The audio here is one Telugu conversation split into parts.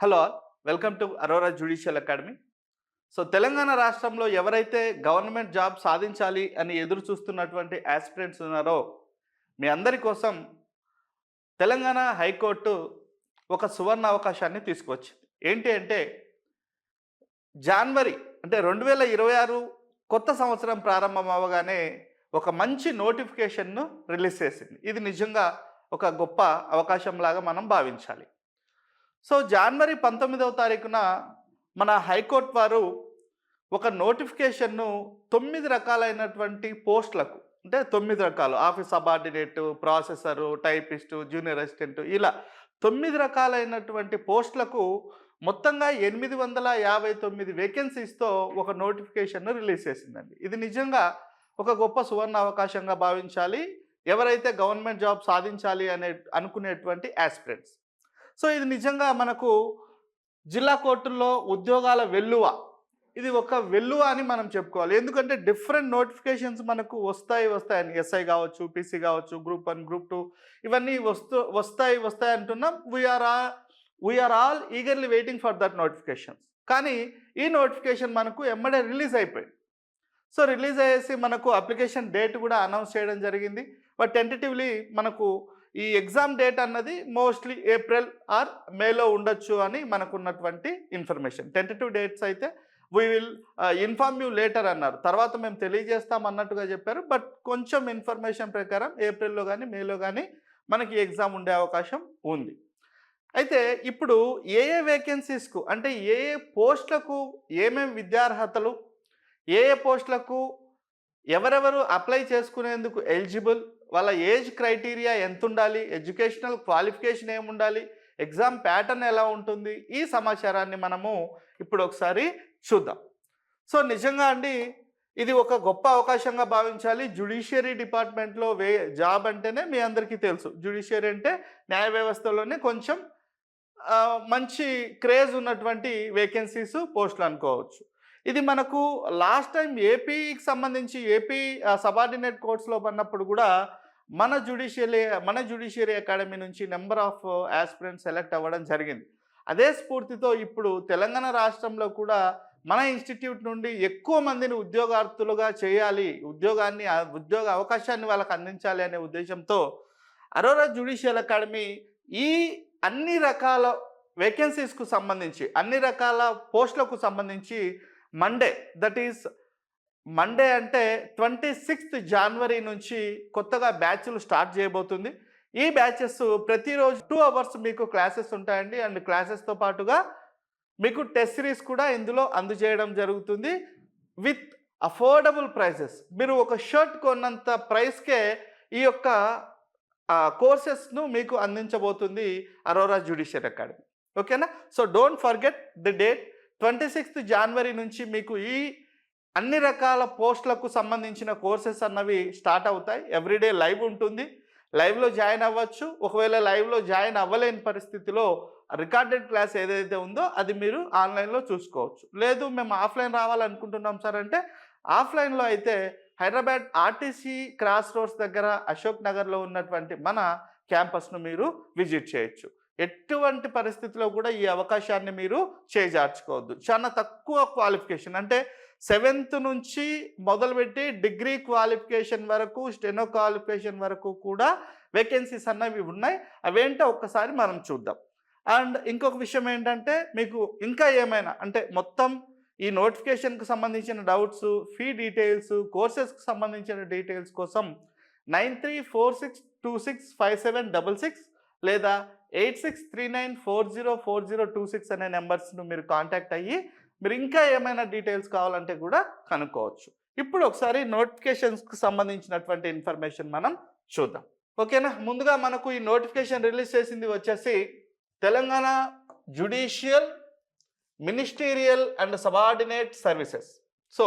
Hello all welcome to Aurora judicial academy. So Telangana రాష్ట్రంలో ఎవరైతే గవర్నమెంట్ జాబ్ సాధించాలి అని ఎదురు చూస్తున్నటువంటి యాస్పిరెంట్స్ ఉన్నారో మీ అందరి కోసం తెలంగాణ హైకోర్టు ఒక సువర్ణ అవకాశాన్ని తీసుకొచ్చింది. ఏంటి అంటే జనవరి అంటే 2026 కొత్త సంవత్సరం ప్రారంభం అవ్వగానే ఒక మంచి నోటిఫికేషన్ను రిలీజ్ చేసింది. ఇది నిజంగా ఒక గొప్ప అవకాశంలాగా మనం భావించాలి. సో జనవరి 19వ తారీఖున మన హైకోర్టు వారు ఒక నోటిఫికేషన్ను 9 రకాలైనటువంటి పోస్టులకు, అంటే 9 రకాలు, office subordinate, processor, typist, junior assistant, ఇలా 9 రకాలైనటువంటి పోస్టులకు మొత్తంగా 859 వేకెన్సీస్తో ఒక నోటిఫికేషన్ను రిలీజ్ చేసిందండి. ఇది నిజంగా ఒక గొప్ప సువర్ణ అవకాశంగా భావించాలి ఎవరైతే గవర్నమెంట్ జాబ్ సాధించాలి అనుకునేటువంటి యాస్పిరెంట్స్. సో ఇది నిజంగా మనకు జిల్లా కోర్టుల్లో ఉద్యోగాల వెల్లువ, ఇది ఒక వెల్లువ అని మనం చెప్పుకోవాలి. ఎందుకంటే డిఫరెంట్ నోటిఫికేషన్స్ మనకు వస్తాయని, ఎస్ఐ కావచ్చు, పీసీ కావచ్చు, గ్రూప్ 1, గ్రూప్ 2 ఇవన్నీ వస్తాయి అంటున్నాం. We are all eagerly waiting for that notifications. కానీ ఈ నోటిఫికేషన్ మనకు ఎమ్మడే రిలీజ్ అయిపోయింది. సో రిలీజ్ అయ్యేసి మనకు అప్లికేషన్ డేట్ కూడా అనౌన్స్ చేయడం జరిగింది. బట్ టెంటేటివ్లీ మనకు ఈ ఎగ్జామ్ డేట్ అన్నది మోస్ట్లీ ఏప్రిల్ ఆర్ మేలో ఉండొచ్చు అని మనకున్నటువంటి ఇన్ఫర్మేషన్. టెంటేటివ్ డేట్స్ అయితే we will inform you later అన్నారు, తర్వాత మేము తెలియజేస్తాం అన్నట్టుగా చెప్పారు. బట్ కొంచెం ఇన్ఫర్మేషన్ ప్రకారం ఏప్రిల్లో కానీ మేలో కానీ మనకి ఎగ్జామ్ ఉండే అవకాశం ఉంది. అయితే ఇప్పుడు ఏ వేకెన్సీస్కు, అంటే ఏ పోస్టులకు ఏమేమి విద్యార్హతలు, ఏ పోస్టులకు ఎవరెవరు అప్లై చేసుకునేందుకు ఎలిజిబుల్, వాళ్ళ ఏజ్ క్రైటీరియా ఎంత ఉండాలి, ఎడ్యుకేషనల్ క్వాలిఫికేషన్ ఏముండాలి, ఎగ్జామ్ ప్యాటర్న్ ఎలా ఉంటుంది, ఈ సమాచారాన్ని మనము ఇప్పుడు ఒకసారి చూద్దాం. సో నిజంగా అండి ఇది ఒక గొప్ప అవకాశంగా భావించాలి. జ్యుడిషియరీ డిపార్ట్మెంట్లో జాబ్ అంటేనే మీ అందరికీ తెలుసు, జ్యుడిషియరీ అంటే న్యాయ వ్యవస్థలోనే కొంచెం మంచి క్రేజ్ ఉన్నటువంటి వేకెన్సీస్, పోస్టులు అనుకోవచ్చు. ఇది మనకు లాస్ట్ టైం ఏపీకి సంబంధించి ఏపీ సబార్డినేట్ కోర్ట్స్లో పడినప్పుడు కూడా మన జ్యుడిషియరీ అకాడమీ నుంచి నెంబర్ ఆఫ్ యాస్పిరెంట్స్ సెలెక్ట్ అవ్వడం జరిగింది. అదే స్ఫూర్తితో ఇప్పుడు తెలంగాణ రాష్ట్రంలో కూడా మన ఇన్స్టిట్యూట్ నుండి ఎక్కువ మందిని ఉద్యోగార్థులుగా చేయాలి, ఉద్యోగ అవకాశాన్ని వాళ్ళకి అందించాలి అనే ఉద్దేశంతో అరోరా జ్యుడిషియల్ అకాడమీ ఈ అన్ని రకాల వేకెన్సీస్కు సంబంధించి, అన్ని రకాల పోస్టులకు సంబంధించి మండే, దట్ ఈస్ మండే అంటే 26th జనవరి నుంచి కొత్తగా బ్యాచ్లు స్టార్ట్ చేయబోతుంది. ఈ బ్యాచెస్ ప్రతిరోజు 2 hours మీకు క్లాసెస్ ఉంటాయండి. అండ్ క్లాసెస్తో పాటుగా మీకు టెస్ట్ సిరీస్ కూడా ఇందులో అందజేయడం జరుగుతుంది విత్ అఫోర్డబుల్ ప్రైసెస్. మీరు ఒక షర్ట్ కొన్నంత ప్రైస్కే ఈ యొక్క కోర్సెస్ను మీకు అందించబోతుంది అరోరా జ్యుడిషియల్ అకాడమీ. ఓకేనా? So don't forget the date. 26th జనవరి నుంచి మీకు ఈ అన్ని రకాల పోస్టులకు సంబంధించిన కోర్సెస్ అన్నవి స్టార్ట్ అవుతాయి. ఎవ్రీడే లైవ్ ఉంటుంది, లైవ్లో జాయిన్ అవ్వచ్చు. ఒకవేళ లైవ్లో జాయిన్ అవ్వలేని పరిస్థితిలో రికార్డెడ్ క్లాస్ ఏదైతే ఉందో అది మీరు ఆన్లైన్లో చూసుకోవచ్చు. లేదు మేము ఆఫ్లైన్ రావాలనుకుంటున్నాం సార్ అంటే, ఆఫ్లైన్లో అయితే హైదరాబాద్ ఆర్టీసీ క్రాస్ రోడ్స్ దగ్గర అశోక్ నగర్లో ఉన్నటువంటి మన క్యాంపస్ను మీరు విజిట్ చేయొచ్చు. ఎటువంటి పరిస్థితిలో కూడా ఈ అవకాశాన్ని మీరు చేజార్చుకోవద్దు. చాలా తక్కువ క్వాలిఫికేషన్, అంటే 7th నుంచి మొదలుపెట్టి డిగ్రీ క్వాలిఫికేషన్ వరకు, స్టెనో క్వాలిఫికేషన్ వరకు కూడా వేకెన్సీస్ అన్నవి ఉన్నాయి. అవేంటో ఒక్కసారి మనం చూద్దాం. అండ్ ఇంకొక విషయం ఏంటంటే, మీకు ఇంకా ఏమైనా అంటే మొత్తం ఈ నోటిఫికేషన్కి సంబంధించిన డౌట్స్, ఫీ డీటెయిల్స్, కోర్సెస్కి సంబంధించిన డీటెయిల్స్ కోసం 9346265766 లేదా 8639404026 అనే నెంబర్స్ను మీరు కాంటాక్ట్ అయ్యి మీరు ఇంకా ఏమైనా డీటెయిల్స్ కావాలంటే కూడా కనుక్కోవచ్చు. ఇప్పుడు ఒకసారి నోటిఫికేషన్స్కి సంబంధించినటువంటి ఇన్ఫర్మేషన్ మనం చూద్దాం. ఓకేనా? ముందుగా మనకు ఈ నోటిఫికేషన్ రిలీజ్ చేసింది వచ్చేసి Telangana judicial, ministerial and subordinate services. So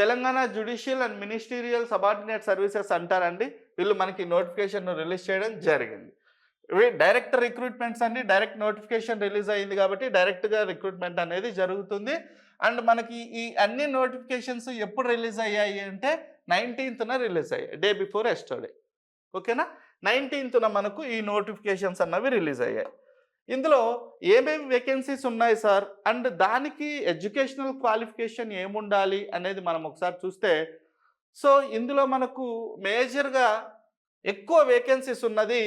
Telangana judicial and ministerial subordinate services అంటారండి. వీళ్ళు మనకి నోటిఫికేషన్ రిలీజ్ చేయడం జరిగింది. ఇవి డైరెక్ట్ రిక్రూట్మెంట్స్ అండి. డైరెక్ట్ నోటిఫికేషన్ రిలీజ్ అయింది కాబట్టి డైరెక్ట్గా రిక్రూట్మెంట్ అనేది జరుగుతుంది. అండ్ మనకి ఈ అన్ని నోటిఫికేషన్స్ ఎప్పుడు రిలీజ్ అయ్యాయి అంటే 19th రిలీజ్ అయ్యాయి, డే బిఫోర్ ఎస్టర్డే. ఓకేనా? 19th మనకు ఈ నోటిఫికేషన్స్ అన్నవి రిలీజ్ అయ్యాయి. ఇందులో ఏమేమి వేకెన్సీస్ ఉన్నాయి సార్ అండ్ దానికి ఎడ్యుకేషనల్ క్వాలిఫికేషన్ ఏముండాలి అనేది మనం ఒకసారి చూస్తే, సో ఇందులో మనకు మేజర్గా ఎక్కువ వేకెన్సీస్ ఉన్నది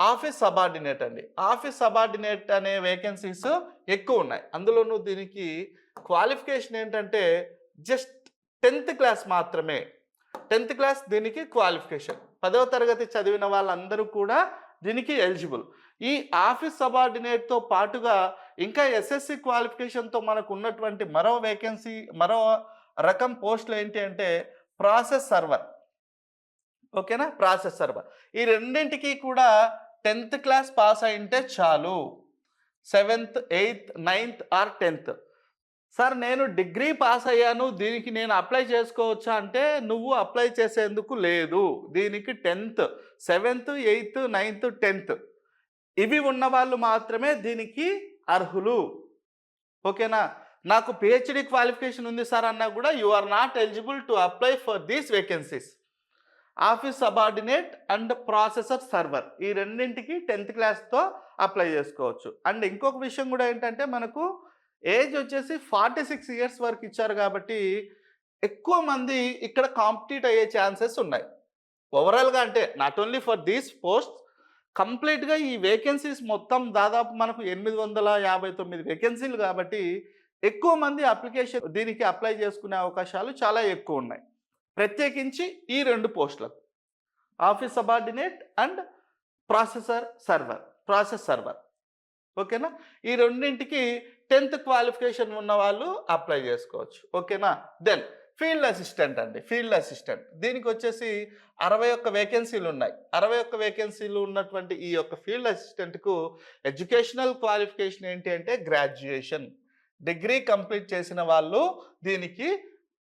ఆఫీస్ సబార్డినేట్ అండి. ఆఫీస్ సబార్డినేట్ అనే వేకెన్సీస్ ఎక్కువ ఉన్నాయి. అందులోనూ దీనికి క్వాలిఫికేషన్ ఏంటంటే జస్ట్ 10th క్లాస్ మాత్రమే. 10th క్లాస్ దీనికి క్వాలిఫికేషన్. 10వ తరగతి చదివిన వాళ్ళందరూ కూడా దీనికి ఎలిజిబుల్. ఈ ఆఫీస్ సబార్డినేట్తో పాటుగా ఇంకా ఎస్ఎస్సి క్వాలిఫికేషన్తో మనకు ఉన్నటువంటి మరో వేకెన్సీ, మరో రకం పోస్టులు ఏంటి అంటే ప్రాసెస్ సర్వర్. ఓకేనా, ప్రాసెస్ సర్వర్. ఈ రెండింటికి కూడా 10th క్లాస్ పాస్ అయింటే చాలు. 7th, 8th, 9th or 10th. Sir నేను డిగ్రీ పాస్ అయ్యాను, దీనికి నేను అప్లై చేసుకోవచ్చా అంటే నువ్వు అప్లై చేసేందుకు లేదు. దీనికి 10th, 7th, 8th, 9th, 10th ఇవి ఉన్న వాళ్ళు మాత్రమే దీనికి అర్హులు. ఓకేనా, నాకు పిహెచ్డి క్వాలిఫికేషన్ ఉంది సార్ అన్నా కూడా you are not eligible to apply for these vacancies. Office subordinate and processor server ఈ రెండింటికి 10th క్లాస్తో అప్లై చేసుకోవచ్చు. అండ్ ఇంకొక విషయం కూడా ఏంటంటే మనకు ఏజ్ వచ్చేసి 46 ఇయర్స్ వరకు ఇచ్చారు కాబట్టి ఎక్కువ మంది ఇక్కడ కాంపిటీట్ అయ్యే ఛాన్సెస్ ఉన్నాయి. ఓవరాల్గా అంటే not only for these post, కంప్లీట్గా ఈ వేకెన్సీస్ మొత్తం దాదాపు మనకు 859 వేకెన్సీలు కాబట్టి ఎక్కువ మంది అప్లికేషన్ దీనికి అప్లై చేసుకునే అవకాశాలు చాలా ఎక్కువ ఉన్నాయి. ప్రత్యేకించి ఈ 2 పోస్టులకు office subordinate and process server. ఓకేనా, ఈ రెండింటికి 10th క్వాలిఫికేషన్ ఉన్న వాళ్ళు అప్లై చేసుకోవచ్చు. ఓకేనా, దెన్ ఫీల్డ్ అసిస్టెంట్ అండి. ఫీల్డ్ అసిస్టెంట్ దీనికి వచ్చేసి 61 వేకెన్సీలు ఉన్నాయి. 61 వేకెన్సీలు ఉన్నటువంటి ఈ యొక్క ఫీల్డ్ అసిస్టెంట్కు ఎడ్యుకేషనల్ క్వాలిఫికేషన్ ఏంటి అంటే గ్రాడ్యుయేషన్, డిగ్రీ కంప్లీట్ చేసిన వాళ్ళు దీనికి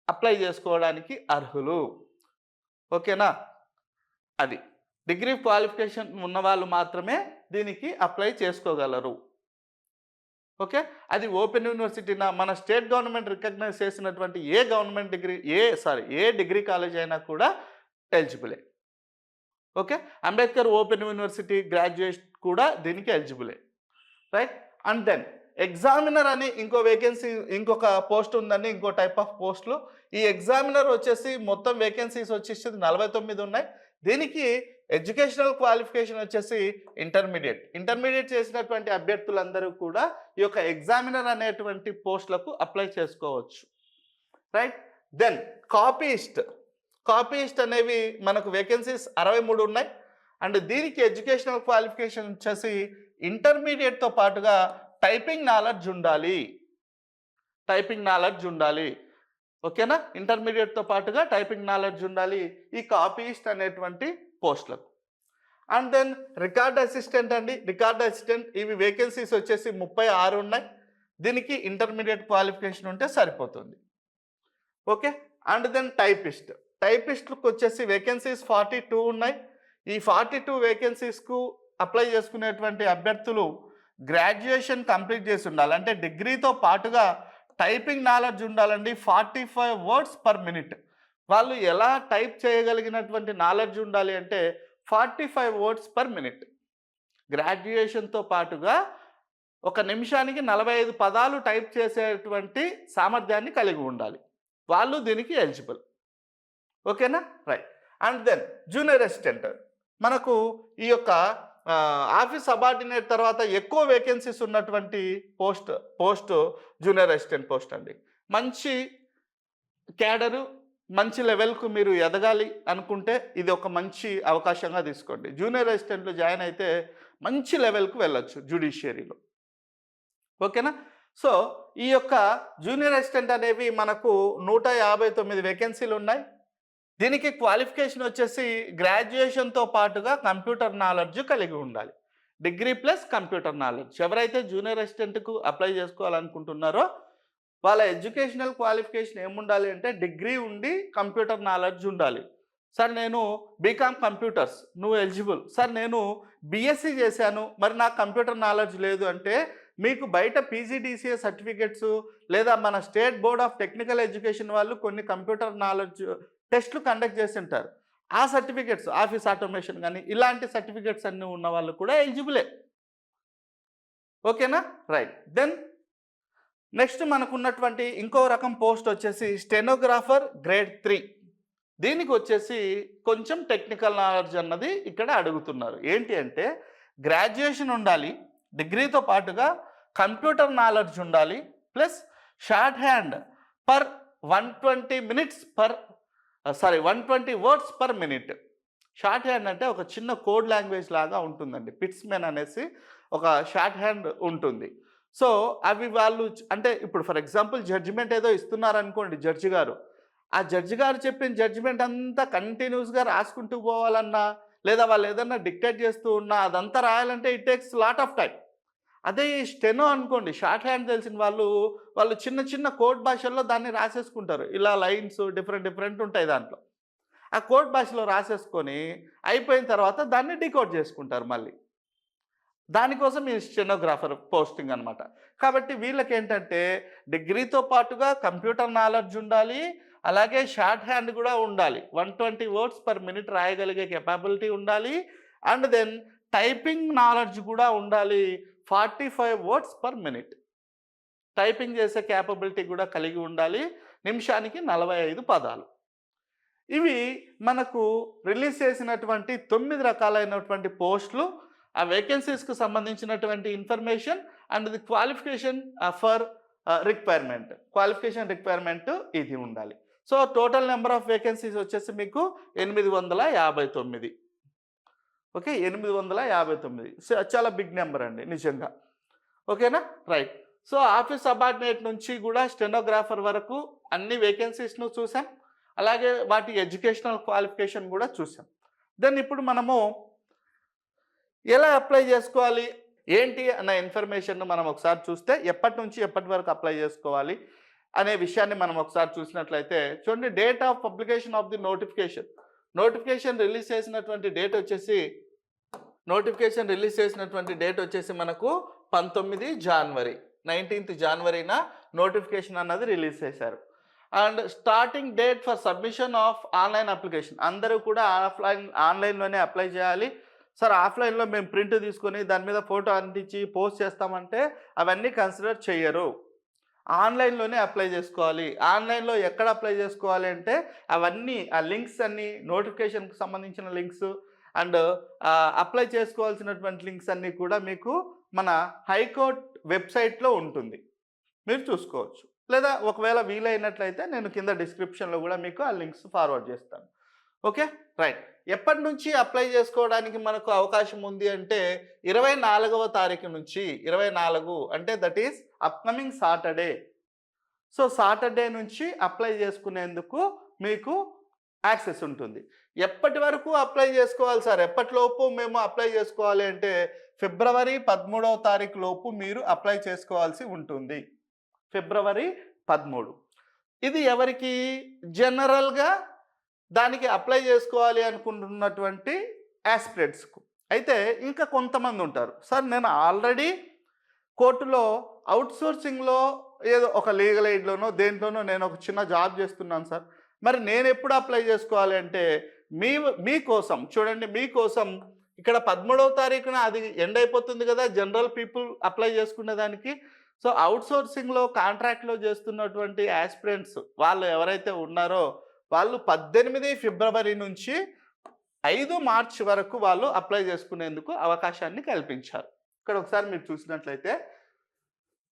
అప్లై చేసుకోవడానికి అర్హులు. ఓకేనా, అది డిగ్రీ క్వాలిఫికేషన్ ఉన్న వాళ్ళు మాత్రమే దీనికి అప్లై చేసుకోగలరు. ఓకే, అది ఓపెన్ యూనివర్సిటీనా, మన స్టేట్ గవర్నమెంట్ రికగ్నైజ్ చేసినటువంటి ఏ డిగ్రీ కాలేజ్ అయినా కూడా ఎలిజిబులే. Okay, Ambedkar open university graduate కూడా దీనికి ఎలిజిబులే, రైట్. అండ్ దెన్ ఎగ్జామినర్ అని ఇంకొక పోస్ట్ ఉందండి, ఇంకో టైప్ ఆఫ్ పోస్టులు. ఈ ఎగ్జామినర్ వచ్చేసి మొత్తం వేకెన్సీస్ వచ్చేసి 49 ఉన్నాయి. దీనికి ఎడ్యుకేషనల్ క్వాలిఫికేషన్ వచ్చేసి ఇంటర్మీడియట్ చేసినటువంటి అభ్యర్థులందరూ కూడా ఈ యొక్క ఎగ్జామినర్ అనేటువంటి పోస్టులకు అప్లై చేసుకోవచ్చు, రైట్. దెన్ కాపీయిస్ట్ అనేవి మనకు వేకెన్సీస్ 63 ఉన్నాయి. అండ్ దీనికి ఎడ్యుకేషనల్ క్వాలిఫికేషన్ వచ్చేసి ఇంటర్మీడియట్తో పాటుగా టైపింగ్ నాలెడ్జ్ ఉండాలి. ఓకేనా, ఇంటర్మీడియట్తో పాటుగా టైపింగ్ నాలెడ్జ్ ఉండాలి ఈ కాపీయిస్ట్ అనేటువంటి పోస్టులకు. అండ్ దెన్ రికార్డ్ అసిస్టెంట్ అండి. రికార్డ్ అసిస్టెంట్ ఇవి వేకెన్సీస్ వచ్చేసి 36 ఉన్నాయి. దీనికి ఇంటర్మీడియట్ క్వాలిఫికేషన్ ఉంటే సరిపోతుంది. ఓకే, అండ్ దెన్ టైపిస్ట్లకు వచ్చేసి వేకెన్సీస్ 42 ఉన్నాయి. ఈ 42 వేకెన్సీస్కు అప్లై చేసుకునేటువంటి అభ్యర్థులు గ్రాడ్యుయేషన్ కంప్లీట్ చేసి ఉండాలి. అంటే డిగ్రీతో పాటుగా టైపింగ్ నాలెడ్జ్ ఉండాలండి. 45 వర్డ్స్ పర్ మినిట్. వాళ్ళు ఎలా టైప్ చేయగలిగినటువంటి నాలెడ్జ్ ఉండాలి అంటే 45 వర్డ్స్ పర్ మినిట్. గ్రాడ్యుయేషన్తో పాటుగా ఒక నిమిషానికి 45 పదాలు టైప్ చేసేటువంటి సామర్థ్యాన్ని కలిగి ఉండాలి. వాళ్ళు దీనికి ఎలిజిబుల్. ఓకేనా, right. And then junior assistant మనకు ఈ యొక్క ఆఫీస్ సబార్డినేట్ తర్వాత ఎక్కువ వేకెన్సీస్ ఉన్నటువంటి పోస్ట్ జూనియర్ అసిస్టెంట్ పోస్ట్ అండి. మంచి క్యాడరు, మంచి లెవెల్కు మీరు ఎదగాలి అనుకుంటే ఇది ఒక మంచి అవకాశంగా తీసుకోండి. జూనియర్ అసిస్టెంట్లో జాయిన్ అయితే మంచి లెవెల్కు వెళ్ళొచ్చు జ్యుడిషియరీలో. ఓకేనా, సో ఈ యొక్క జూనియర్ అసిస్టెంట్ అనేవి మనకు 159 వేకెన్సీలు ఉన్నాయి. దీనికి క్వాలిఫికేషన్ వచ్చేసి గ్రాడ్యుయేషన్తో పాటుగా కంప్యూటర్ నాలెడ్జ్ కలిగి ఉండాలి. Degree plus computer knowledge. ఎవరైతే జూనియర్ అసిస్టెంట్కు అప్లై చేసుకోవాలనుకుంటున్నారో వాళ్ళ ఎడ్యుకేషనల్ క్వాలిఫికేషన్ ఏముండాలి అంటే డిగ్రీ ఉండి కంప్యూటర్ నాలెడ్జ్ ఉండాలి. సార్ నేను బీకామ్ కంప్యూటర్స్, నువ్వు ఎలిజిబుల్. సార్ నేను బీఎస్సీ చేశాను, మరి నాకు కంప్యూటర్ నాలెడ్జ్ లేదు అంటే మీకు బయట పీజీడీసీఏ సర్టిఫికెట్స్ లేదా మన state board of technical education వాళ్ళు కొన్ని కంప్యూటర్ నాలెడ్జ్ టెస్ట్లు కండక్ట్ చేసి ఉంటారు. ఆ సర్టిఫికెట్స్ ఆఫీస్ ఆటోమేషన్ కానీ ఇలాంటి సర్టిఫికెట్స్ అన్నీ ఉన్న వాళ్ళు కూడా ఎలిజిబులే. ఓకేనా? రైట్. దెన్ నెక్స్ట్ మనకున్నటువంటి ఇంకో రకం పోస్ట్ వచ్చేసి స్టెనోగ్రాఫర్ గ్రేడ్ 3. దీనికి వచ్చేసి కొంచెం టెక్నికల్ నాలెడ్జ్ అన్నది ఇక్కడ అడుగుతున్నారు. ఏంటి అంటే గ్రాడ్యుయేషన్ ఉండాలి, డిగ్రీతో పాటుగా కంప్యూటర్ నాలెడ్జ్ ఉండాలి, plus short hand per 120 minutes per 120 words per minute. Short hand అంటే ఒక చిన్న కోడ్ లాంగ్వేజ్ లాగా ఉంటుందండి. పిట్స్మెన్ అనేసి ఒక షార్ట్ హ్యాండ్ ఉంటుంది. సో అవి వాళ్ళు అంటే ఇప్పుడు ఫర్ ఎగ్జాంపుల్ జడ్జిమెంట్ ఏదో ఇస్తున్నారనుకోండి జడ్జి గారు, ఆ జడ్జి గారు చెప్పిన జడ్జిమెంట్ అంతా కంటిన్యూస్గా రాసుకుంటూ పోవాలన్నా, లేదా వాళ్ళు ఏదన్నా డిక్టేట్ చేస్తూ ఉన్నా అదంతా రాయాలంటే it takes lot of time. అదే ఈ స్టెనో అనుకోండి, షార్ట్ హ్యాండ్ తెలిసిన వాళ్ళు చిన్న చిన్న కోడ్ భాషల్లో దాన్ని రాసేసుకుంటారు. ఇలా లైన్స్ డిఫరెంట్ ఉంటాయి దాంట్లో. ఆ కోడ్ భాషలో రాసేసుకొని అయిపోయిన తర్వాత దాన్ని డీకోడ్ చేసుకుంటారు మళ్ళీ. దానికోసం ఈ స్టెనోగ్రాఫర్ పోస్టింగ్ అనమాట. కాబట్టి వీళ్ళకి ఏంటంటే డిగ్రీతో పాటుగా కంప్యూటర్ నాలెడ్జ్ ఉండాలి, అలాగే షార్ట్ హ్యాండ్ కూడా ఉండాలి. 120 వర్డ్స్ పర్ మినిట్ రాయగలిగే కెపాబిలిటీ ఉండాలి. అండ్ దెన్ టైపింగ్ నాలెడ్జ్ కూడా ఉండాలి. 45 వర్డ్స్ పర్ మినిట్ టైపింగ్ చేసే క్యాపబిలిటీ కూడా కలిగి ఉండాలి. నిమిషానికి 45 పదాలు. ఇవి మనకు రిలీజ్ చేసినటువంటి 9 రకాలైనటువంటి పోస్టులు, ఆ వేకెన్సీస్కు సంబంధించినటువంటి information and the qualification for requirement. Qualification requirement ఇది ఉండాలి. So total number of vacancies వచ్చేసి మీకు 859. ఓకే, 859. చాలా బిగ్ నెంబర్ అండి నిజంగా. ఓకేనా? రైట్. సో ఆఫీస్ సబార్డినేట్ నుంచి కూడా స్టెనోగ్రాఫర్ వరకు అన్ని వేకెన్సీస్ను చూసాం, అలాగే వాటి ఎడ్యుకేషనల్ క్వాలిఫికేషన్ కూడా చూసాం. దెన్ ఇప్పుడు మనము ఎలా అప్లై చేసుకోవాలి ఏంటి అన్న ఇన్ఫర్మేషన్ మనం ఒకసారి చూస్తే, ఎప్పటి నుంచి ఎప్పటి వరకు అప్లై చేసుకోవాలి అనే విషయాన్ని మనం ఒకసారి చూసినట్లయితే చూడండి, date of publication of the notification. Notification release చేసినటువంటి డేట్ వచ్చేసి మనకు 19 జనవరి, 19th జనవరిన నోటిఫికేషన్ అన్నది రిలీజ్ చేశారు. And starting date for submission of online application. అందరూ కూడా ఆన్లైన్లోనే అప్లై చేయాలి. సార్ ఆఫ్లైన్లో మేము ప్రింట్ తీసుకొని దాని మీద ఫోటో అంటించి పోస్ట్ చేస్తామంటే అవన్నీ కన్సిడర్ చేయరు. ఆన్లైన్లోనే అప్లై చేసుకోవాలి. ఆన్లైన్లో ఎక్కడ అప్లై చేసుకోవాలి అంటే అవన్నీ ఆ లింక్స్ అన్నీ, నోటిఫికేషన్కి సంబంధించిన లింక్స్ అండ్ అప్లై చేసుకోవాల్సినటువంటి లింక్స్ అన్నీ కూడా మీకు మన హైకోర్ట్ వెబ్సైట్లో ఉంటుంది, మీరు చూసుకోవచ్చు. లేదా ఒకవేళ వీలైనట్లయితే నేను కింద డిస్క్రిప్షన్లో కూడా మీకు ఆ లింక్స్ ఫార్వర్డ్ చేస్తాను. Okay, right. ఎప్పటి నుంచి అప్లై చేసుకోవడానికి మనకు అవకాశం ఉంది అంటే 24వ తారీఖు నుంచి, 24 అంటే that is upcoming Saturday. So Saturday నుంచి అప్లై చేసుకునేందుకు మీకు యాక్సెస్ ఉంటుంది. ఎప్పటి వరకు అప్లై చేసుకోవాలి సార్, ఎప్పటిలోపు మేము అప్లై చేసుకోవాలి అంటే ఫిబ్రవరి 13వ తారీఖు లోపు మీరు అప్లై చేసుకోవాల్సి ఉంటుంది. ఫిబ్రవరి 13. ఇది ఎవరికి? జనరల్గా దానికి అప్లై చేసుకోవాలి అనుకుంటున్నటువంటి యాస్పిరెంట్స్కు. అయితే ఇంకా కొంతమంది ఉంటారు, సార్ నేను ఆల్రెడీ కోర్టులో అవుట్సోర్సింగ్లో ఏదో ఒక లీగల్ ఎయిడ్లోనో దేంట్లోనో నేను ఒక చిన్న జాబ్ చేస్తున్నాను సార్, మరి నేను ఎప్పుడు అప్లై చేసుకోవాలి అంటే మీకోసం చూడండి, మీకోసం ఇక్కడ 13వ తారీఖున అది ఎండ్ అయిపోతుంది కదా జనరల్ పీపుల్ అప్లై చేసుకునేదానికి. సో అవుట్సోర్సింగ్లో కాంట్రాక్ట్లో చేస్తున్నటువంటి యాస్పిరెంట్స్ వాళ్ళు ఎవరైతే ఉన్నారో వాళ్ళు 18 ఫిబ్రవరి నుంచి 5 మార్చ్ వరకు వాళ్ళు అప్లై చేసుకునేందుకు అవకాశాన్ని కల్పించారు. ఇక్కడ ఒకసారి మీరు చూసినట్లయితే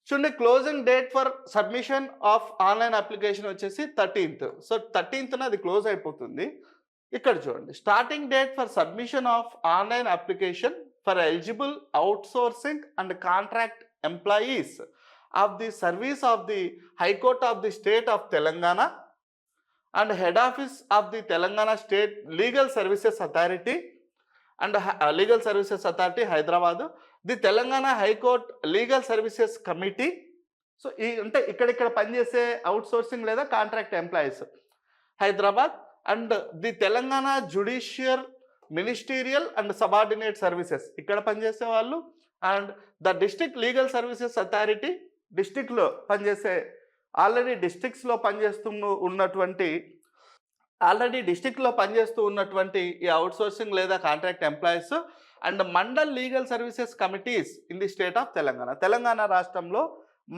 చూడండి, closing date for submission of online application వచ్చేసి 13th. సో 13th అది క్లోజ్ అయిపోతుంది. ఇక్కడ చూడండి, starting date for submission of online application for eligible outsourcing and contract employees of the service of the high court of the state of Telangana and head office of the Telangana State Legal Services Authority and Legal Services Authority Hyderabad, the Telangana High Court Legal Services Committee. So అంటే ఇక్కడ పనిచేసే అవుట్సోర్సింగ్ లేదా contract employees Hyderabad and the Telangana judicial ministerial and subordinate services ఇక్కడ పనిచేసే వాళ్ళు, and the district legal services authority డిస్ట్రిక్ట్లో పనిచేసే ఆల్రెడీ డిస్ట్రిక్ట్లో పనిచేస్తూ ఉన్నటువంటి ఈ అవుట్సోర్సింగ్ లేదా contract employees, and mandal legal services committees in the state of Telangana. Telangana రాష్ట్రంలో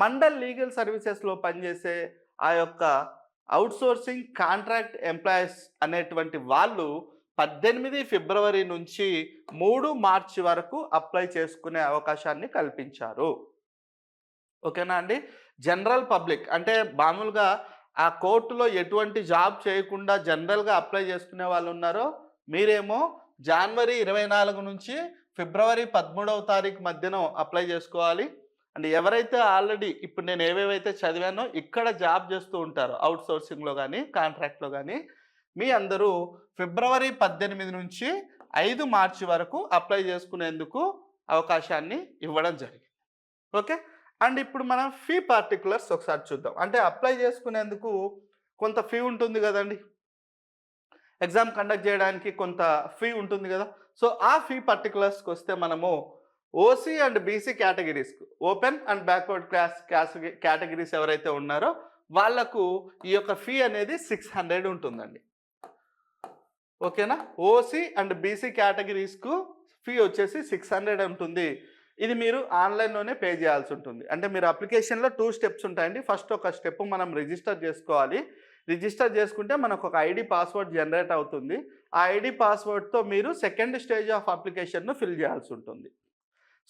మండల్ లీగల్ సర్వీసెస్లో పనిచేసే ఆ యొక్క అవుట్సోర్సింగ్ కాంట్రాక్ట్ ఎంప్లాయీస్ అనేటువంటి వాళ్ళు 18 ఫిబ్రవరి నుంచి 3 మార్చి వరకు అప్లై చేసుకునే అవకాశాన్ని కల్పించారు. ఓకేనా అండి. జనరల్ పబ్లిక్ అంటే మామూలుగా ఆ కోర్టులో ఎటువంటి జాబ్ చేయకుండా జనరల్గా అప్లై చేసుకునే వాళ్ళు ఉన్నారో మీరేమో జనవరి 24 నుంచి ఫిబ్రవరి 13వ తారీఖు మధ్యన అప్లై చేసుకోవాలి. అండ్ ఎవరైతే ఆల్రెడీ ఇప్పుడు నేను ఏవేవైతే చదివానో ఇక్కడ జాబ్ చేస్తూ ఉంటారో అవుట్సోర్సింగ్లో కానీ కాంట్రాక్ట్లో కానీ మీ అందరూ ఫిబ్రవరి 18 నుంచి 5 మార్చి వరకు అప్లై చేసుకునేందుకు అవకాశాన్ని ఇవ్వడం జరిగింది. ఓకే. అండ్ ఇప్పుడు మనం ఫీ పార్టికులర్స్ ఒకసారి చూద్దాం. అంటే అప్లై చేసుకునేందుకు కొంత ఫీ ఉంటుంది కదండి, ఎగ్జామ్ కండక్ట్ చేయడానికి కొంత ఫీ ఉంటుంది కదా. సో ఆ ఫీ పర్టికులర్స్కి వస్తే మనము ఓసీ అండ్ బీసీ కేటగిరీస్కు, open and backward class categories ఎవరైతే ఉన్నారో వాళ్లకు ఈ యొక్క ఫీ అనేది 600 ఉంటుందండి. ఓకేనా. ఓసీ అండ్ బీసీ కేటగిరీస్కు ఫీ వచ్చేసి 600 ఉంటుంది. ఇది మీరు ఆన్లైన్లోనే పే చేయాల్సి ఉంటుంది. అంటే మీరు అప్లికేషన్లో 2 స్టెప్స్ ఉంటాయండి. ఫస్ట్ ఒక స్టెప్ మనం రిజిస్టర్ చేసుకోవాలి. రిజిస్టర్ చేసుకుంటే మనకు ఒక ఐడి పాస్వర్డ్ జనరేట్ అవుతుంది. ఆ ఐడి పాస్వర్డ్తో మీరు సెకండ్ స్టేజ్ ఆఫ్ అప్లికేషన్ను ఫిల్ చేయాల్సి ఉంటుంది.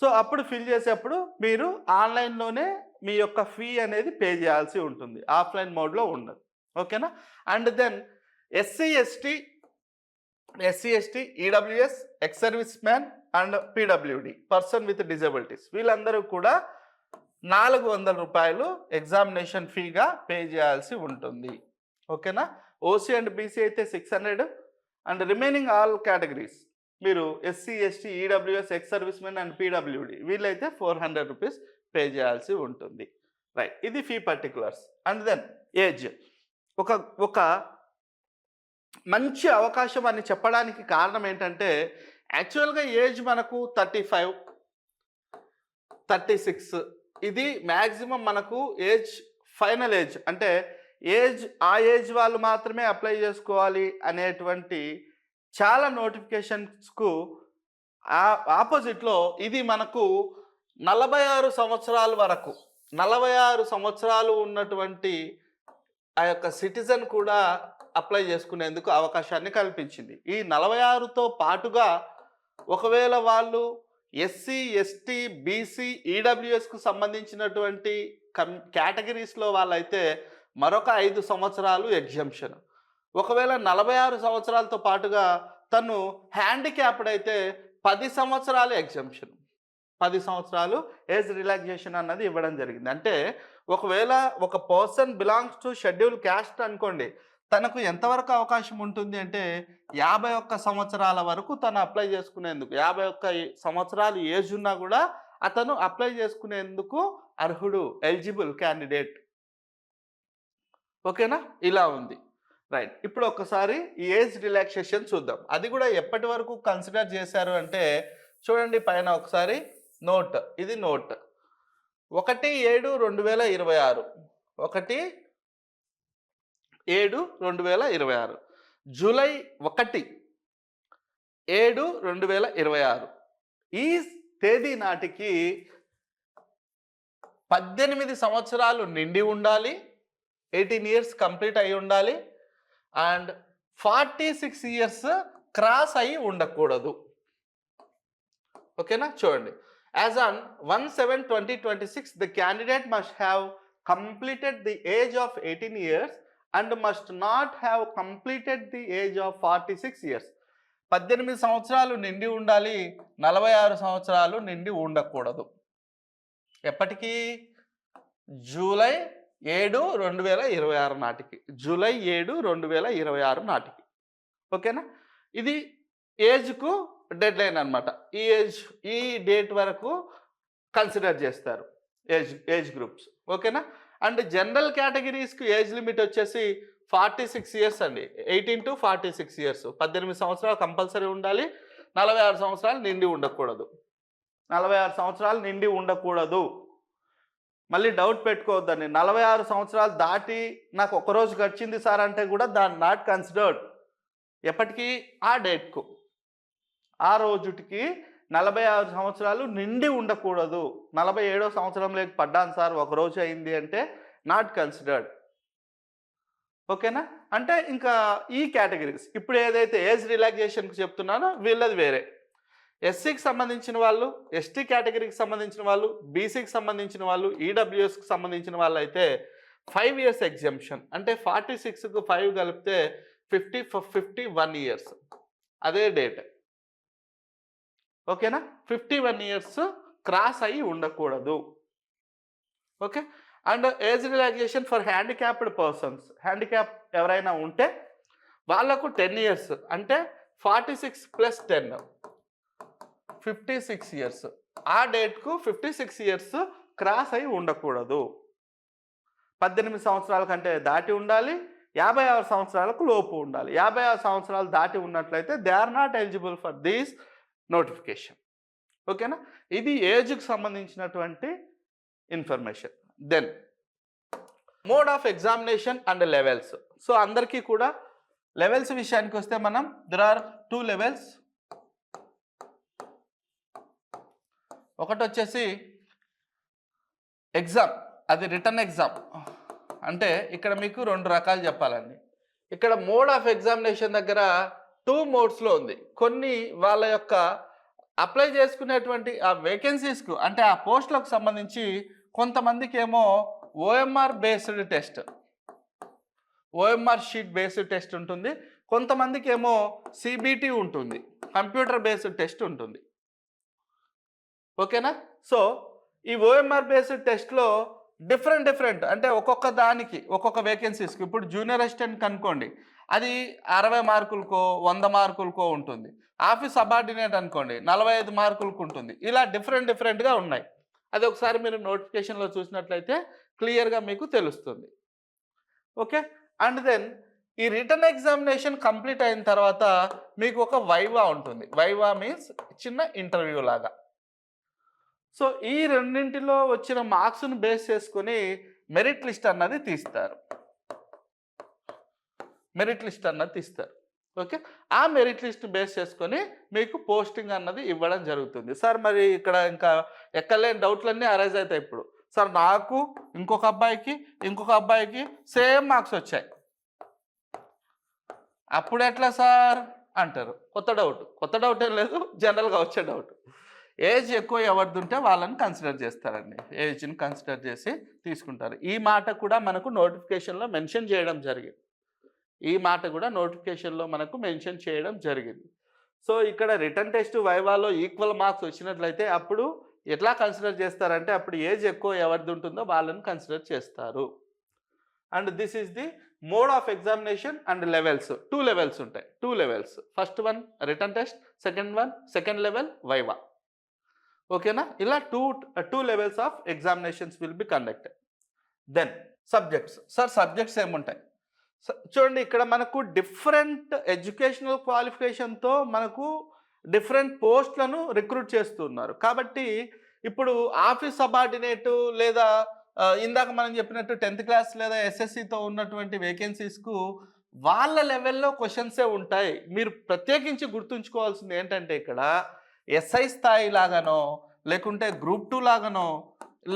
సో అప్పుడు ఫిల్ చేసేప్పుడు మీరు ఆన్లైన్లోనే మీ యొక్క ఫీ అనేది పే చేయాల్సి ఉంటుంది, ఆఫ్లైన్ మోడ్లో ఉండదు. ఓకేనా. And then SC ST EWS, ex service man and PWD, person with disabilities, వీళ్ళందరూ కూడా 400 రూపాయలు ఎగ్జామినేషన్ ఫీగా పే చేయాల్సి ఉంటుంది. ఓకేనా. ఓసీ అండ్ బీసీ అయితే 600 అండ్ రిమైనింగ్ ఆల్ కేటగిరీస్ మీరు SC ST EWS, ex service men and PWD వీళ్ళైతే 400 రూపీస్ పే చేయాల్సి ఉంటుంది. రైట్. ఇది fee particulars. And then age. ఒక మంచి అవకాశం అని చెప్పడానికి కారణం ఏంటంటే యాక్చువల్గా ఏజ్ మనకు 35, 36 ఇది మ్యాక్సిమం మనకు ఏజ్, ఫైనల్ ఏజ్. అంటే ఆ ఏజ్ వాళ్ళు మాత్రమే అప్లై చేసుకోవాలి అనేటువంటి చాలా నోటిఫికేషన్స్కు ఆపోజిట్లో ఇది మనకు 46 సంవత్సరాల వరకు, 46 సంవత్సరాలు ఉన్నటువంటి ఆ యొక్క సిటిజన్ కూడా అప్లై చేసుకునేందుకు అవకాశాన్ని కల్పించింది. ఈ 46తో పాటుగా ఒకవేళ వాళ్ళు ఎస్సీ ఎస్టీ బీసీ ఈడబ్ల్యూఎస్కు సంబంధించినటువంటి కేటగిరీస్లో వాళ్ళైతే మరొక 5 సంవత్సరాలు ఎగ్జంప్షన్. ఒకవేళ 46 సంవత్సరాలతో పాటుగా తను హ్యాండిక్యాప్డ్ అయితే 10 సంవత్సరాలు ఎగ్జంప్షన్, 10 సంవత్సరాలు ఏజ్ రిలాక్సేషన్ అన్నది ఇవ్వడం జరిగింది. అంటే ఒకవేళ ఒక person belongs to schedule caste అనుకోండి, తనకు ఎంతవరకు అవకాశం ఉంటుంది అంటే 51 సంవత్సరాల వరకు తను అప్లై చేసుకునేందుకు, 51 సంవత్సరాలు ఏజ్ ఉన్నా కూడా అతను అప్లై చేసుకునేందుకు అర్హుడు, ఎలిజిబుల్ క్యాండిడేట్. ఓకేనా. ఇలా ఉంది. రైట్. ఇప్పుడు ఒకసారి ఈ ఏజ్ రిలాక్సేషన్ చూద్దాం. అది కూడా ఎప్పటి వరకు కన్సిడర్ చేశారు అంటే చూడండి పైన ఒకసారి నోట్. ఇది నోట్ 1/7/2026, 1/7/2026, జూలై 1/7/2026 ఈ తేదీ నాటికి 18 సంవత్సరాలు నిండి ఉండాలి, 18 ఇయర్స్ కంప్లీట్ అయి ఉండాలి, అండ్ 46 ఇయర్స్ క్రాస్ అయి ఉండకూడదు. ఓకేనా. చూడండి, as on 1/7/2026 the candidate must have completed the age of 18 years and must not have completed the age of 46 years. 18 సంవత్సరాలు నిండి ఉండాలి, 46 సంవత్సరాలు నిండి ఉండకూడదు. ఎప్పటికీ? జూలై 7, 2026 నాటికి, జూలై 7, 2026 నాటికి. ఓకేనా. ఇది ఏజ్కు డెడ్ లైన్ అనమాట. ఈ డేట్ వరకు కన్సిడర్ చేస్తారు ఏజ్ గ్రూప్స్. ఓకేనా. అండ్ జనరల్ కేటగిరీస్కి ఏజ్ లిమిట్ వచ్చేసి 46 ఇయర్స్ అండి. 18 to 46 ఇయర్స్, 18 సంవత్సరాలు కంపల్సరీ ఉండాలి, 46 సంవత్సరాలు నిండి ఉండకూడదు. 46 సంవత్సరాలు నిండి ఉండకూడదు. మళ్ళీ డౌట్ పెట్టుకోవద్దండి. 46 సంవత్సరాలు దాటి నాకు ఒకరోజు గడిచింది సార్ అంటే కూడా దాన్ని నాట్ కన్సిడర్డ్. ఎప్పటికీ? ఆ డేట్కు, ఆ రోజుటికి 46 సంవత్సరాలు నిండి ఉండకూడదు. 47వ సంవత్సరంలోకి పడ్డాను సార్ ఒకరోజు అయింది అంటే నాట్ కన్సిడర్డ్. ఓకేనా? అంటే ఇంకా ఈ కేటగిరీస్ ఇప్పుడు ఏదైతే ఏజ్ రిలాక్సేషన్కి చెప్తున్నానో వీళ్ళది వేరే. ఎస్సీకి సంబంధించిన వాళ్ళు, ఎస్టీ కేటగిరీకి సంబంధించిన వాళ్ళు, బీసీకి సంబంధించిన వాళ్ళు, ఈడబ్ల్యూఎస్కి సంబంధించిన వాళ్ళు అయితే 5 years ఎగ్జంప్షన్. అంటే 46కు 5 కలిపితే 51 years. అదే డేట్. ఓకేనా? 51 years క్రాస్ అయ్యి ఉండకూడదు. Okay. And age relaxation for handicapped persons. Handicap ఎవరైనా ఉంటే వాళ్ళకు 10 years. అంటే 46 + 10 56 years. ఆ డేట్కు 56 years క్రాస్ అయి ఉండకూడదు. 18 సంవత్సరాల కంటే దాటి ఉండాలి. 56 సంవత్సరాలకు లోపు ఉండాలి. 56 సంవత్సరాలు దాటి ఉన్నట్లయితే they are not eligible for these notification. ఓకేనా? ఇది ఏజ్కి సంబంధించినటువంటి information. Then mode of examination and levels. So అందరికీ కూడా లెవెల్స్ విషయానికి వస్తే మనం దెర్ ఆర్ 2 levels. ఒకటి వచ్చేసి ఎగ్జామ్, అది రిటర్న్ ఎగ్జామ్. అంటే ఇక్కడ మీకు 2 రకాలు చెప్పాలండి. ఇక్కడ మోడ్ ఆఫ్ ఎగ్జామినేషన్ దగ్గర 2 మోడ్స్లో ఉంది. కొన్ని వాళ్ళ యొక్క అప్లై చేసుకునేటువంటి ఆ వేకెన్సీస్కు అంటే ఆ పోస్టులకు సంబంధించి కొంతమందికి ఏమో OMR based test, OMR sheet based test ఉంటుంది. కొంతమందికి ఏమో సిబిటి ఉంటుంది, కంప్యూటర్ బేస్డ్ టెస్ట్ ఉంటుంది. ఓకేనా? సో ఈ ఓఎంఆర్ బేస్డ్ టెస్ట్లో డిఫరెంట్ అంటే ఒక్కొక్క దానికి ఒక్కొక్క వేకెన్సీస్కి, ఇప్పుడు జూనియర్ అసిస్టెంట్ అనుకోండి అది 60 మార్కులకో 100 మార్కులకో ఉంటుంది. ఆఫీస్ సబార్డినేట్ అనుకోండి 45 మార్కులకు ఉంటుంది. ఇలా డిఫరెంట్గా ఉన్నాయి. అది ఒకసారి మీరు నోటిఫికేషన్లో చూసినట్లయితే క్లియర్గా మీకు తెలుస్తుంది. ఓకే. అండ్ దెన్ ఈ రిటర్న్ ఎగ్జామినేషన్ కంప్లీట్ అయిన తర్వాత మీకు ఒక వైవా ఉంటుంది. వైవా మీన్స్ చిన్న ఇంటర్వ్యూ లాగా. సో ఈ రెండింటిలో వచ్చిన మార్క్స్ను బేస్ చేసుకొని మెరిట్ లిస్ట్ అన్నది తీస్తారు. ఓకే. ఆ మెరిట్ లిస్ట్ బేస్ చేసుకొని మీకు పోస్టింగ్ అన్నది ఇవ్వడం జరుగుతుంది. సార్ మరి ఇక్కడ ఇంకా ఎక్కలేని డౌట్లన్నీ అరైజ్ అవుతాయి ఇప్పుడు. సార్ నాకు ఇంకొక అబ్బాయికి సేమ్ మార్క్స్ వచ్చాయి, అప్పుడు ఎట్లా సార్ అంటారు. కొత్త డౌట్ ఏం లేదు, జనరల్గా వచ్చే డౌట్. ఏజ్ ఎక్కువ ఎవరిది ఉంటే వాళ్ళని కన్సిడర్ చేస్తారండి. ఏజ్ని కన్సిడర్ చేసి తీసుకుంటారు. ఈ మాట కూడా మనకు నోటిఫికేషన్లో మెన్షన్ చేయడం జరిగింది. సో ఇక్కడ రిటర్న్ టెస్ట్ వైవాలో ఈక్వల్ మార్క్స్ వచ్చినట్లయితే అప్పుడు ఎట్లా కన్సిడర్ చేస్తారంటే అప్పుడు ఏజ్ ఎక్కువ ఎవరిది ఉంటుందో వాళ్ళని కన్సిడర్ చేస్తారు. And this is the mode of examination and levels. 2 levels ఉంటాయి. 2 levels. First one written test, second level viva. ఓకేనా? ఇలా 2 levels of examinations will be conducted. Then subjects. Sir subjects ఏముంటాయి? చూడండి ఇక్కడ మనకు డిఫరెంట్ ఎడ్యుకేషనల్ క్వాలిఫికేషన్తో మనకు డిఫరెంట్ పోస్టులను రిక్రూట్ చేస్తున్నారు. కాబట్టి ఇప్పుడు ఆఫీస్ సబార్డినేటు లేదా ఇందాక మనం చెప్పినట్టు 10th క్లాస్ లేదా ఎస్ఎస్సితో ఉన్నటువంటి వేకెన్సీస్కు వాళ్ళ లెవెల్లో క్వశ్చన్సే ఉంటాయి. మీరు ప్రత్యేకించి గుర్తుంచుకోవాల్సింది ఏంటంటే ఇక్కడ ఎస్ఐ స్థాయి లాగానో లేకుంటే గ్రూప్ 2 లాగానో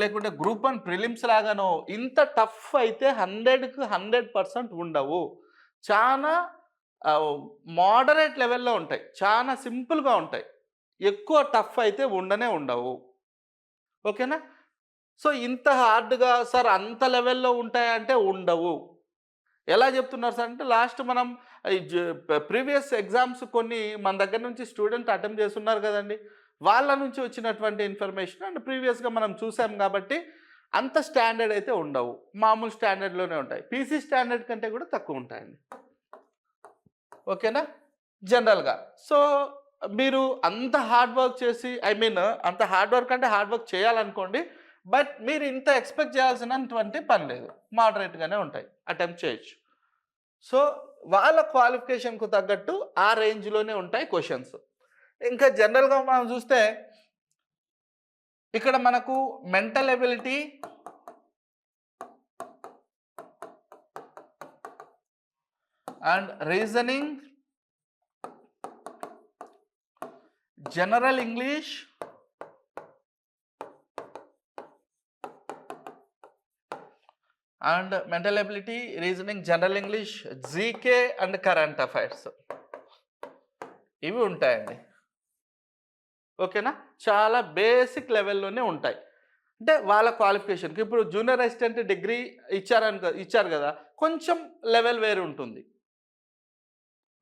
లేకుంటే గ్రూప్ 1 ప్రిలిమ్స్ లాగానో ఇంత టఫ్ అయితే 100కి 100% ఉండవు. చాలా మోడరేట్ లెవెల్లో ఉంటాయి, చాలా సింపుల్గా ఉంటాయి. ఎక్కువ టఫ్ అయితే ఉండవు. ఓకేనా? సో ఇంత హార్డ్గా సార్ అంత లెవెల్లో ఉంటాయంటే ఉండవు. ఎలా చెప్తున్నారు సార్ అంటే లాస్ట్ మనం ప్రీవియస్ ఎగ్జామ్స్ కొన్ని మన దగ్గర నుంచి స్టూడెంట్ అటెంప్ట్ చేస్తున్నారు కదండి, వాళ్ళ నుంచి వచ్చినటువంటి ఇన్ఫర్మేషన్ అండ్ ప్రీవియస్గా మనం చూసాం కాబట్టి అంత స్టాండర్డ్ అయితే ఉండవు, మామూలు స్టాండర్డ్లోనే ఉంటాయి. పీసీ స్టాండర్డ్ కంటే కూడా తక్కువ ఉంటాయండి. ఓకేనా? జనరల్గా సో మీరు అంత హార్డ్ వర్క్ చేసి అంత హార్డ్ వర్క్ అంటే హార్డ్ వర్క్ చేయాలనుకోండి, బట్ మీరు ఇంత ఎక్స్పెక్ట్ చేయాల్సినటువంటి పని లేదు, మోడరేట్గానే ఉంటాయి, అటెంప్ట్ చేయొచ్చు. సో వాళ్ళ క్వాలిఫికేషన్కు తగ్గట్టు ఆ రేంజ్లోనే ఉంటాయి క్వశ్చన్స్. ఇంకా జనరల్గా మనం చూస్తే ఇక్కడ మనకు mental ability and reasoning, general English and mental ability, reasoning, general English, GK and current affairs ఇవి ఉంటాయండి. ఓకేనా, చాలా బేసిక్ లెవెల్లోనే ఉంటాయి. అంటే వాళ్ళ క్వాలిఫికేషన్కి ఇప్పుడు జూనియర్ అసిస్టెంట్ డిగ్రీ ఇచ్చారు కదా, కొంచెం లెవెల్ వేరు ఉంటుంది.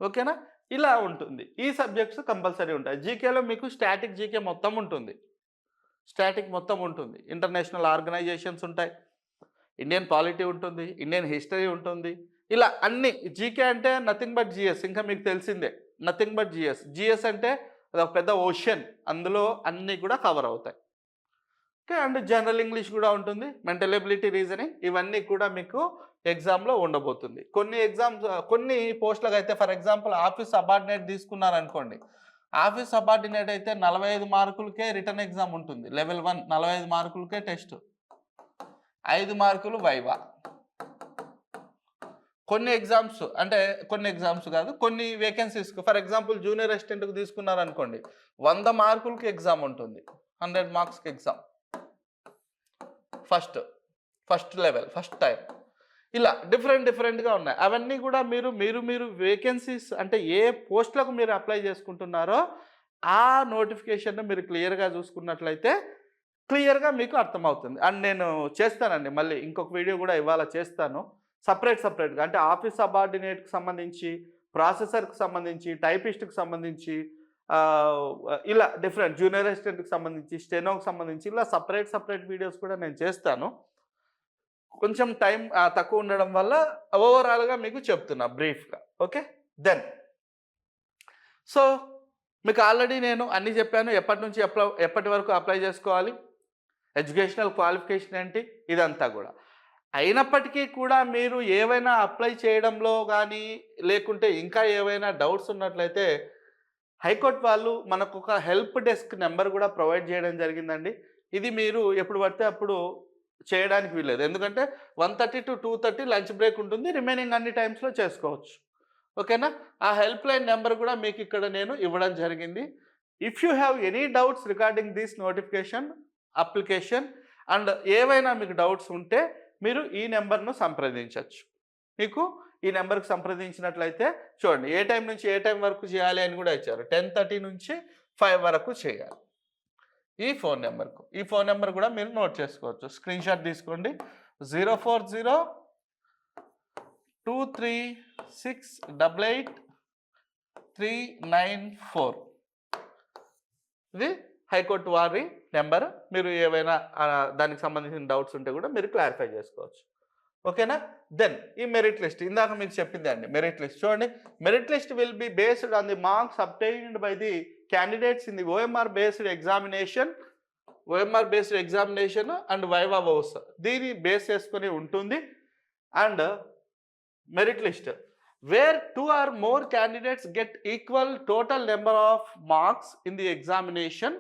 ఓకేనా, ఇలా ఉంటుంది. ఈ సబ్జెక్ట్స్ కంపల్సరీ ఉంటాయి. జీకేలో మీకు స్టాటిక్ జీకే మొత్తం ఉంటుంది, స్టాటిక్ మొత్తం ఉంటుంది. ఇంటర్నేషనల్ ఆర్గనైజేషన్స్ ఉంటాయి, ఇండియన్ పాలిటీ ఉంటుంది, ఇండియన్ హిస్టరీ ఉంటుంది, ఇలా అన్ని. జీకే అంటే నథింగ్ బట్ జిఎస్, ఇంకా మీకు తెలిసిందే, నథింగ్ బట్ జిఎస్. జిఎస్ అంటే అది ఒక పెద్ద ఓషన్, అందులో అన్నీ కూడా కవర్ అవుతాయి. ఓకే, అండ్ జనరల్ ఇంగ్లీష్ కూడా ఉంటుంది, మెంటల్ ఎబిలిటీ, రీజనింగ్, ఇవన్నీ కూడా మీకు ఎగ్జామ్లో ఉండబోతుంది. కొన్ని పోస్టులకు అయితే ఫర్ ఎగ్జాంపుల్ ఆఫీస్ సబార్డినేట్ తీసుకున్నారనుకోండి, ఆఫీస్ సబార్డినేట్ అయితే 45 మార్కులకే రిటర్న్ ఎగ్జామ్ ఉంటుంది. లెవెల్ 1 45 మార్కులకే టెస్ట్, 5 మార్కులు వైవా. కొన్ని ఎగ్జామ్స్ కాదు, కొన్ని వేకెన్సీస్కి ఫర్ ఎగ్జాంపుల్ జూనియర్ అసిస్టెంట్కి తీసుకున్నారనుకోండి, 100 మార్కులకి ఎగ్జామ్ ఉంటుంది, 100 మార్క్స్కి exam, first level, first time. ఇలా డిఫరెంట్గా ఉన్నాయి. అవన్నీ కూడా మీరు వేకెన్సీస్ అంటే ఏ పోస్టులకు మీరు అప్లై చేసుకుంటున్నారో ఆ నోటిఫికేషన్ మీరు క్లియర్గా చూసుకున్నట్లయితే క్లియర్గా మీకు అర్థమవుతుంది. అండ్ నేను చేస్తానండి, మళ్ళీ ఇంకొక వీడియో కూడా ఇవాళ చేస్తాను సపరేట్గా. అంటే ఆఫీస్ సబార్డినేట్కి సంబంధించి, ప్రాసెసర్కి సంబంధించి, టైపిస్ట్కి సంబంధించి, ఇలా డిఫరెంట్ జూనియర్ అసిస్టెంట్కి సంబంధించి, స్టెనోకి సంబంధించి, ఇలా సపరేట్ వీడియోస్ కూడా నేను చేస్తాను. కొంచెం టైం తక్కువ ఉండడం వల్ల ఓవరాల్గా మీకు చెప్తున్నా బ్రీఫ్గా. ఓకే, దెన్ సో మీకు ఆల్రెడీ నేను అన్నీ చెప్పాను. ఎప్పటి వరకు అప్లై చేసుకోవాలి, ఎడ్యుకేషనల్ క్వాలిఫికేషన్ ఏంటి, ఇదంతా కూడా. అయినప్పటికీ కూడా మీరు ఏవైనా అప్లై చేయడంలో కానీ లేకుంటే ఇంకా ఏవైనా డౌట్స్ ఉన్నట్లయితే హైకోర్టు వాళ్ళు మనకు ఒక హెల్ప్ డెస్క్ నెంబర్ కూడా ప్రొవైడ్ చేయడం జరిగిందండి. ఇది మీరు ఎప్పుడు పడితే అప్పుడు చేయడానికి వీల్లేదు, ఎందుకంటే 1:30 to 2:30 లంచ్ బ్రేక్ ఉంటుంది, రిమైనింగ్ అన్ని టైమ్స్లో చేసుకోవచ్చు. ఓకేనా, ఆ హెల్ప్ లైన్ నెంబర్ కూడా మీకు ఇక్కడ నేను ఇవ్వడం జరిగింది. If you have any doubts regarding this notification application and ఏవైనా మీకు డౌట్స్ ఉంటే మీరు ఈ నెంబర్ను సంప్రదించవచ్చు. మీకు ఈ నెంబర్కి సంప్రదించినట్లయితే చూడండి, ఏ టైం నుంచి ఏ టైం వరకు చేయాలి అని కూడా ఇచ్చారు. 10:30 నుంచి 5 వరకు చేయాలి. ఈ ఫోన్ నెంబర్ కూడా మీరు నోట్ చేసుకోవచ్చు, స్క్రీన్ షాట్ తీసుకోండి. 04023688394. ఇది హైకోర్టు వారి నెంబర్. మీరు ఏవైనా దానికి సంబంధించిన డౌట్స్ ఉంటే కూడా మీరు క్లారిఫై చేసుకోవచ్చు. ఓకేనా, దెన్ ఈ మెరిట్ లిస్ట్ ఇందాక మీకు చెప్పింది అండి. మెరిట్ లిస్ట్ చూడండి, merit list will be based on the marks obtained by the candidates in the OMR based examination and viva vows, దీన్ని బేస్ చేసుకొని ఉంటుంది. And merit list where 2 or more candidates get equal total number of marks in the examination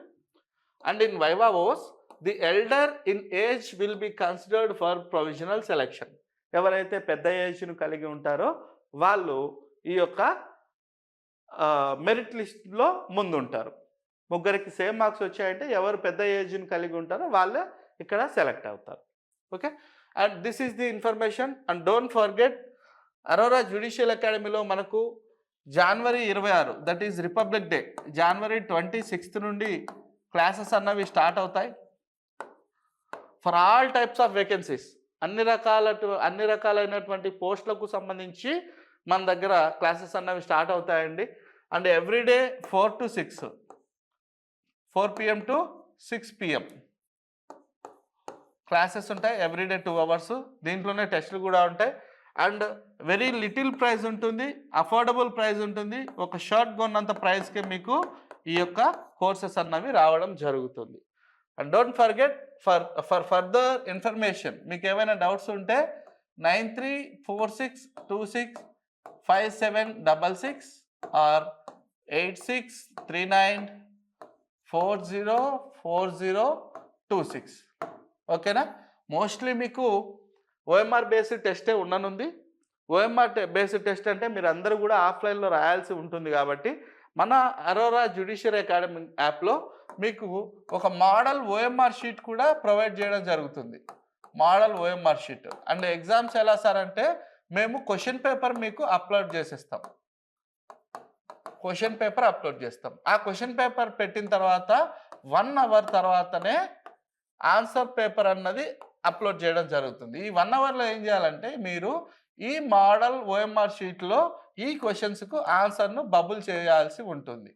and in viva voce, the elder in age will be considered for provisional selection. ఎవరైతే పెద్ద ఏజ్ను కలిగి ఉంటారో వాళ్ళు ఈ యొక్క మెరిట్ లిస్ట్లో ముందుంటారు. ముగ్గురికి సేమ్ మార్క్స్ వచ్చాయంటే ఎవరు పెద్ద ఏజ్ను కలిగి ఉంటారో వాళ్ళు ఇక్కడ సెలెక్ట్ అవుతారు. Okay, and this is the information. And don't forget, Aurora judicial అకాడమీలో మనకు January 26, that is Republic Day, January 26 నుండి క్లాసెస్ అన్నవి స్టార్ట్ అవుతాయి for all types of vacancies. అన్ని రకాలైనటువంటి పోస్టులకు సంబంధించి మన దగ్గర క్లాసెస్ అన్నవి స్టార్ట్ అవుతాయండి. And everyday 4 to 6, 4 PM to 6 PM classes ఉంటాయి. Everyday 2 hours. దీంట్లోనే టెస్టులు కూడా ఉంటాయి. అండ్ వెరీ లిటిల్ ప్రైస్ ఉంటుంది, అఫోర్డబుల్ ప్రైస్ ఉంటుంది. ఒక షర్ట్ కొన్నంత ప్రైస్కే మీకు ఈ యొక్క కోర్సెస్ అన్నవి రావడం జరుగుతుంది. And don't forget, for further information మీకు ఏమైనా డౌట్స్ ఉంటే 9346265766 ఆర్ 8639404026. ఓకేనా, మోస్ట్లీ మీకు ఓఎంఆర్ బేస్డ్ టెస్టే ఉండనుంది. ఓఎంఆర్ బేస్డ్ టెస్ట్ అంటే మీరు అందరూ కూడా ఆఫ్లైన్లో రాయాల్సి ఉంటుంది కాబట్టి మన అరోరా జ్యుడిషియరీ అకాడమీ యాప్లో మీకు ఒక మోడల్ ఓఎంఆర్ షీట్ కూడా ప్రొవైడ్ చేయడం జరుగుతుంది. Model OMR sheet and exams ఎలా సార్ అంటే మేము క్వశ్చన్ పేపర్ మీకు అప్లోడ్ చేసేస్తాం. క్వశ్చన్ పేపర్ అప్లోడ్ చేస్తాం. ఆ క్వశ్చన్ పేపర్ పెట్టిన తర్వాత 1 అవర్ తర్వాతనే ఆన్సర్ పేపర్ అన్నది అప్లోడ్ చేయడం జరుగుతుంది. ఈ 1 అవర్లో ఏం చేయాలంటే మీరు ఈ మోడల్ ఓఎంఆర్ షీట్లో ఈ క్వశ్చన్స్కు ఆన్సర్ను బబుల్ చేయాల్సి ఉంటుంది.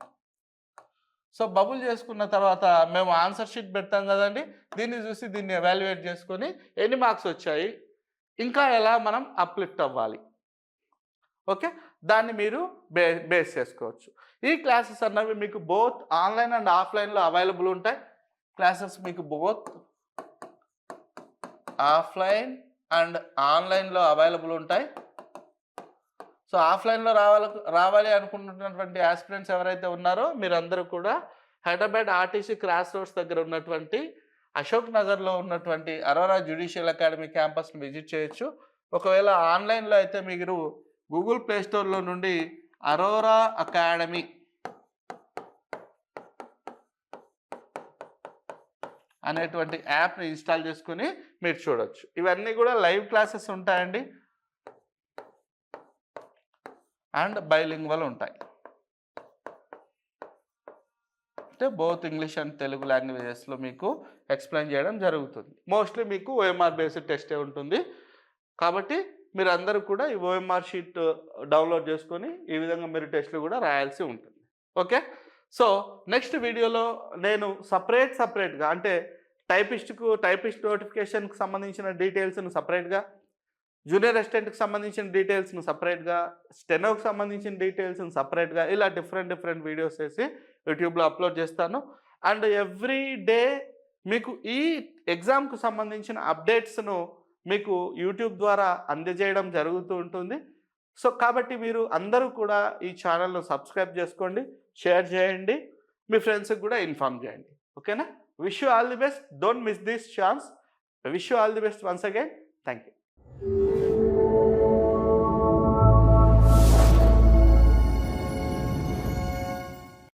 సో బబుల్ చేసుకున్న తర్వాత మేము ఆన్సర్ షీట్ పెడతాం కదండి, దీన్ని చూసి దీన్ని ఎవాల్యుయేట్ చేసుకొని ఎన్ని మార్క్స్ వచ్చాయి, ఇంకా ఎలా మనం అప్లిఫ్ట్ అవ్వాలి, ఓకే, దాన్ని మీరు బేస్ చేసుకోవచ్చు. ఈ క్లాసెస్ అన్నవి మీకు బోత్ ఆన్లైన్ అండ్ ఆఫ్లైన్లో అవైలబుల్ ఉంటాయి. క్లాసెస్ మీకు బోత్ ఆఫ్లైన్ అండ్ ఆన్లైన్లో అవైలబుల్ ఉంటాయి. సో ఆఫ్లైన్లో రావాలి అనుకుంటున్నటువంటి ఆస్పిరెంట్స్ ఎవరైతే ఉన్నారో మీరందరూ కూడా హైదరాబాద్ ఆర్టీసీ క్రాస్ రోడ్స్ దగ్గర ఉన్నటువంటి అశోక్ నగర్లో ఉన్నటువంటి అరోరా జ్యుడిషియల్ అకాడమీ క్యాంపస్ని విజిట్ చేయొచ్చు. ఒకవేళ ఆన్లైన్లో అయితే మీరు గూగుల్ ప్లే స్టోర్లో నుండి అరోరా అకాడమీ అనేటువంటి యాప్ని ఇన్స్టాల్ చేసుకుని మీరు చూడొచ్చు. ఇవన్నీ కూడా లైవ్ క్లాసెస్ ఉంటాయండి అండ్ బైలింగ్వల్ ఉంటాయి. అంటే బోత్ ఇంగ్లీష్ అండ్ తెలుగు లాంగ్వేజెస్లో మీకు ఎక్స్ప్లెయిన్ చేయడం జరుగుతుంది. మోస్ట్లీ మీకు ఓఎంఆర్ బేస్డ్ టెస్టే ఉంటుంది. కాబట్టి మీరు అందరూ కూడా ఈ ఓఎంఆర్ షీట్ డౌన్లోడ్ చేసుకొని ఈ విధంగా మీరు టెస్ట్లు కూడా రాయాల్సి ఉంటుంది. ఓకే, సో నెక్స్ట్ వీడియోలో నేను సపరేట్గా అంటే టైపిస్ట్ నోటిఫికేషన్కి సంబంధించిన డీటెయిల్స్ను సపరేట్గా, జూనియర్ అసిస్టెంట్కి సంబంధించిన డీటెయిల్స్ను సపరేట్గా, స్టెనోకి సంబంధించిన డీటెయిల్స్ను సపరేట్గా ఇలా డిఫరెంట్ వీడియోస్ వేసి యూట్యూబ్లో అప్లోడ్ చేస్తాను. అండ్ ఎవ్రీ డే మీకు ఈ ఎగ్జామ్కు సంబంధించిన అప్డేట్స్ను మీకు యూట్యూబ్ ద్వారా అందజేయడం జరుగుతూ ఉంటుంది. సో కాబట్టి మీరు అందరూ కూడా ఈ ఛానల్ను సబ్స్క్రైబ్ చేసుకోండి, షేర్ చేయండి, మీ ఫ్రెండ్స్కి కూడా ఇన్ఫార్మ్ చేయండి. ఓకేనా? Wish you all the best. Don't miss this chance. Wish you all the best once again. Thank you.